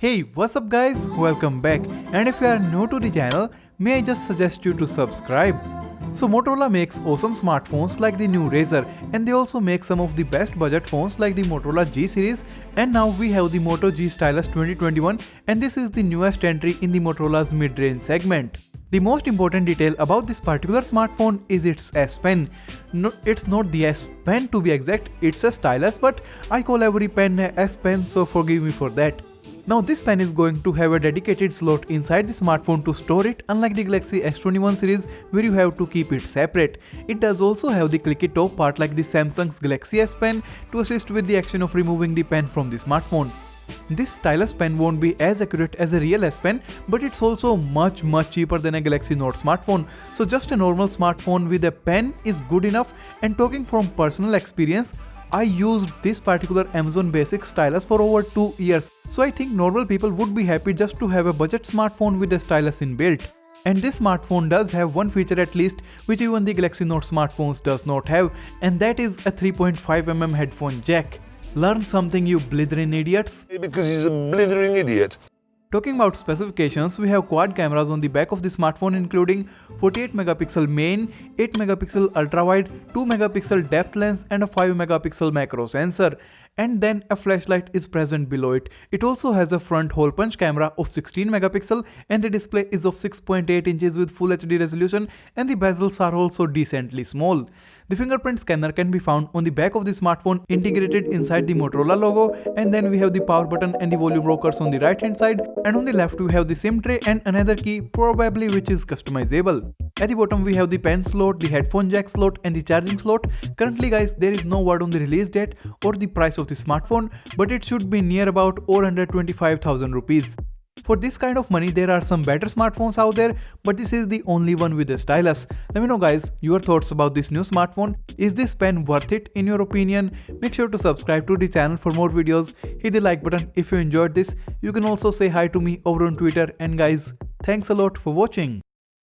Hey, what's up guys? Welcome back, and if you are new to the channel, may I just suggest you to subscribe. So Motorola makes awesome smartphones like the new Razr, and they also make some of the best budget phones like the Motorola G series, and now we have the Moto G Stylus 2021, and this is the newest entry in the Motorola's mid-range segment. The most important detail about this particular smartphone is its S Pen. No, it's not the S Pen to be exact, it's a stylus, but I call every pen a S Pen, so forgive me for that. Now this pen is going to have a dedicated slot inside the smartphone to store it, unlike the Galaxy S21 series where you have to keep it separate. It does also have the clicky top part like the Samsung's Galaxy S Pen to assist with the action of removing the pen from the smartphone. This stylus pen won't be as accurate as a real S Pen, but it's also much cheaper than a Galaxy Note smartphone. So just a normal smartphone with a pen is good enough, and talking from personal experience, I used this particular Amazon Basic stylus for over 2 years, so I think normal people would be happy just to have a budget smartphone with a stylus inbuilt. And this smartphone does have one feature at least which even the Galaxy Note smartphones does not have, and that is a 3.5mm headphone jack. Learn something, you blithering idiots. Because he's a blithering idiot. Talking about specifications, we have quad cameras on the back of the smartphone including 48 megapixel main, 8 megapixel ultra wide, 2 megapixel depth lens and a 5 megapixel macro sensor. And then a flashlight is present below it. It also has a front hole punch camera of 16 megapixel, and the display is of 6.8 inches with full HD resolution, and the bezels are also decently small. The fingerprint scanner can be found on the back of the smartphone integrated inside the Motorola logo, and then we have the power button and the volume rockers on the right hand side, and on the left we have the SIM tray and another key probably which is customizable. At the bottom we have the pen slot, the headphone jack slot and the charging slot. Currently guys, there is no word on the release date or the price of the smartphone, but it should be near about 425,000 rupees. For this kind of money there are some better smartphones out there, but this is the only one with a stylus. Let me know guys your thoughts about this new smartphone. Is this pen worth it in your opinion? Make sure to subscribe to the channel for more videos. Hit the like button if you enjoyed this. You can also say hi to me over on Twitter, and guys, thanks a lot for watching.